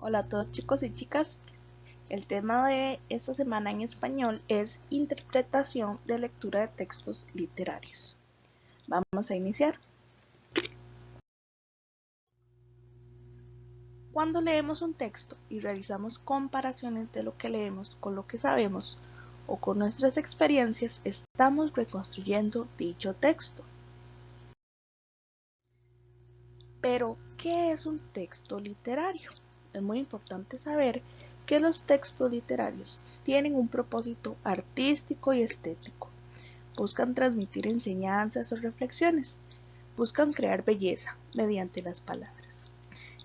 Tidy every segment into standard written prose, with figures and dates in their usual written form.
Hola a todos chicos y chicas, el tema de esta semana en español es interpretación de lectura de textos literarios. Vamos a iniciar. Cuando leemos un texto y realizamos comparaciones de lo que leemos con lo que sabemos o con nuestras experiencias, estamos reconstruyendo dicho texto. Pero, ¿qué es un texto literario? Es muy importante saber que los textos literarios tienen un propósito artístico y estético. Buscan transmitir enseñanzas o reflexiones. Buscan crear belleza mediante las palabras.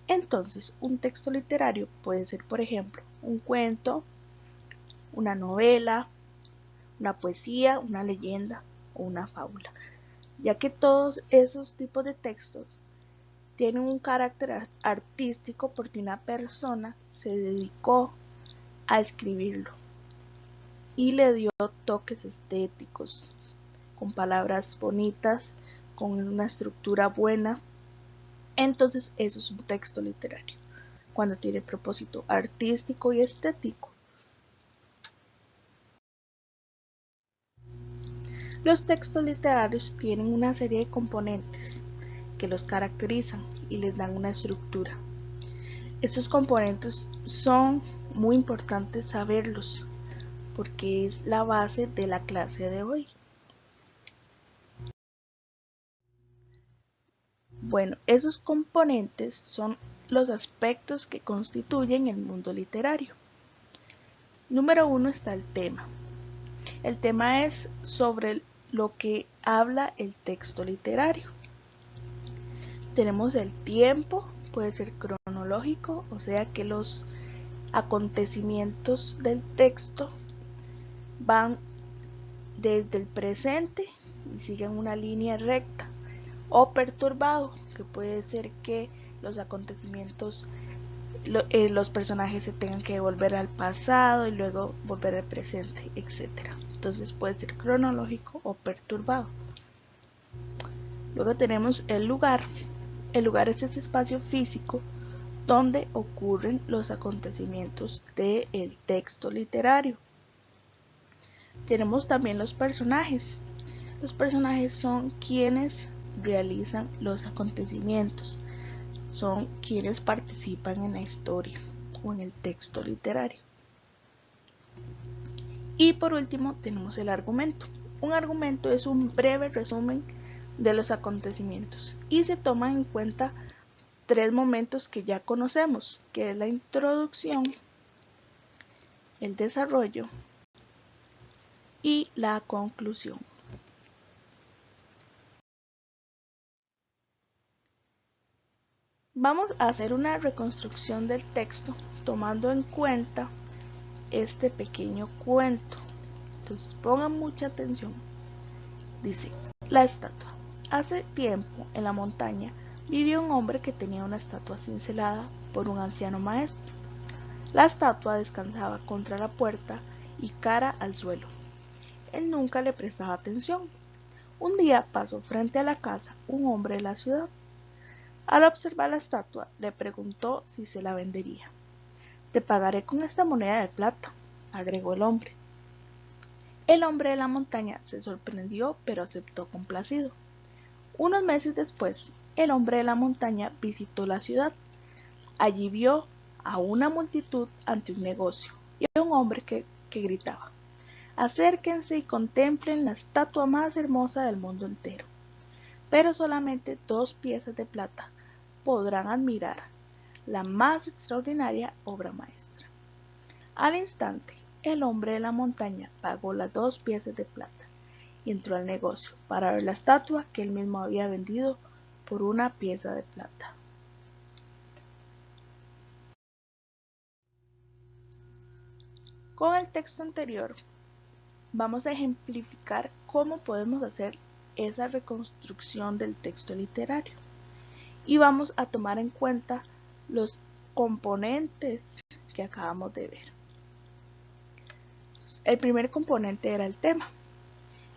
Entonces, un texto literario puede ser, por ejemplo, un cuento, una novela, una poesía, una leyenda o una fábula, ya que todos esos tipos de textos tienen un carácter artístico porque una persona se dedicó a escribirlo y le dio toques estéticos, con palabras bonitas, con una estructura buena. Entonces eso es un texto literario, cuando tiene propósito artístico y estético. Los textos literarios tienen una serie de componentes que los caracterizan y les dan una estructura. Estos componentes son muy importantes saberlos porque es la base de la clase de hoy. Bueno, esos componentes son los aspectos que constituyen el mundo literario. Número 1 está el tema. El tema es sobre lo que habla el texto literario. Tenemos el tiempo, puede ser cronológico, o sea que los acontecimientos del texto van desde el presente y siguen una línea recta, o perturbado, que puede ser que los acontecimientos, los personajes se tengan que volver al pasado y luego volver al presente, etc. Entonces puede ser cronológico o perturbado. Luego tenemos el lugar. El lugar es ese espacio físico donde ocurren los acontecimientos del texto literario. Tenemos también los personajes. Los personajes son quienes realizan los acontecimientos, son quienes participan en la historia o en el texto literario. Y por último tenemos el argumento. Un argumento es un breve resumen de los acontecimientos y se toman en cuenta tres momentos que ya conocemos, que es la introducción, el desarrollo y la conclusión. Vamos a hacer una reconstrucción del texto tomando en cuenta este pequeño cuento. Entonces pongan mucha atención. Dice, la estatua. Hace tiempo en la montaña vivía un hombre que tenía una estatua cincelada por un anciano maestro. La estatua descansaba contra la puerta y cara al suelo. Él nunca le prestaba atención. Un día pasó frente a la casa un hombre de la ciudad. Al observar la estatua, le preguntó si se la vendería. Te pagaré con esta moneda de plata, agregó el hombre. El hombre de la montaña se sorprendió, pero aceptó complacido. Unos meses después, el hombre de la montaña visitó la ciudad. Allí vio a una multitud ante un negocio y a un hombre que gritaba: acérquense y contemplen la estatua más hermosa del mundo entero. Pero solamente 2 piezas de plata podrán admirar la más extraordinaria obra maestra. Al instante, el hombre de la montaña pagó las 2 piezas de plata y entró al negocio para ver la estatua que él mismo había vendido por 1 pieza de plata. Con el texto anterior, vamos a ejemplificar cómo podemos hacer esa reconstrucción del texto literario y vamos a tomar en cuenta los componentes que acabamos de ver. El primer componente era el tema.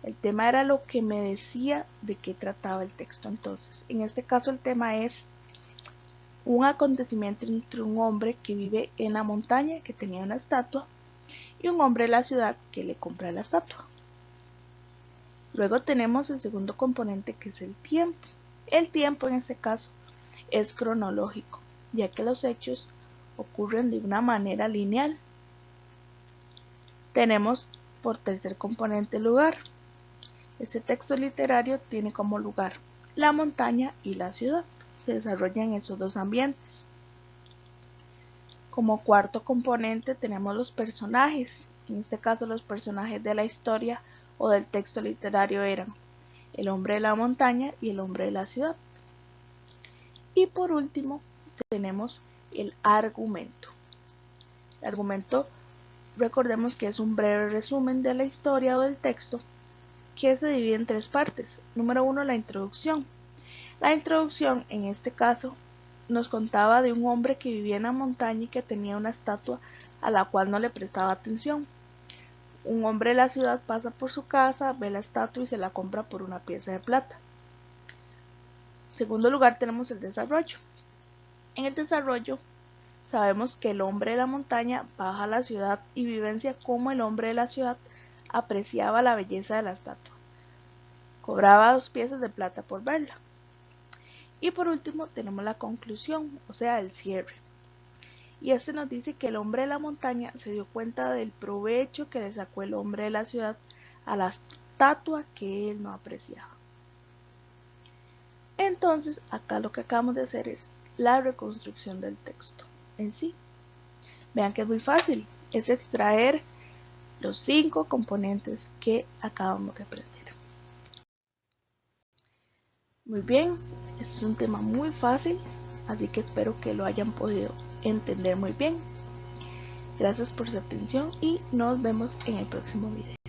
El tema era lo que me decía de qué trataba el texto entonces. En este caso el tema es un acontecimiento entre un hombre que vive en la montaña, que tenía una estatua, y un hombre de la ciudad que le compra la estatua. Luego tenemos el segundo componente, que es el tiempo. El tiempo en este caso es cronológico, ya que los hechos ocurren de una manera lineal. Tenemos por tercer componente el lugar. Este texto literario tiene como lugar la montaña y la ciudad. Se desarrollan esos dos ambientes. Como cuarto componente tenemos los personajes. En este caso los personajes de la historia o del texto literario eran el hombre de la montaña y el hombre de la ciudad. Y por último tenemos el argumento. El argumento, recordemos que es un breve resumen de la historia o del texto que se divide en tres partes. Número 1, la introducción. La introducción en este caso nos contaba de un hombre que vivía en la montaña y que tenía una estatua a la cual no le prestaba atención. Un hombre de la ciudad pasa por su casa, ve la estatua y se la compra por una pieza de plata. En segundo lugar tenemos el desarrollo. En el desarrollo sabemos que el hombre de la montaña baja a la ciudad y vivencia cómo el hombre de la ciudad apreciaba la belleza de la estatua. Cobraba 2 piezas de plata por verla. Y por último tenemos la conclusión, o sea, el cierre. Y este nos dice que el hombre de la montaña se dio cuenta del provecho que le sacó el hombre de la ciudad a la estatua que él no apreciaba. Entonces, acá lo que acabamos de hacer es la reconstrucción del texto en sí. Vean que es muy fácil, es extraer los 5 componentes que acabamos de aprender. Muy bien, es un tema muy fácil, así que espero que lo hayan podido entender muy bien. Gracias por su atención y nos vemos en el próximo video.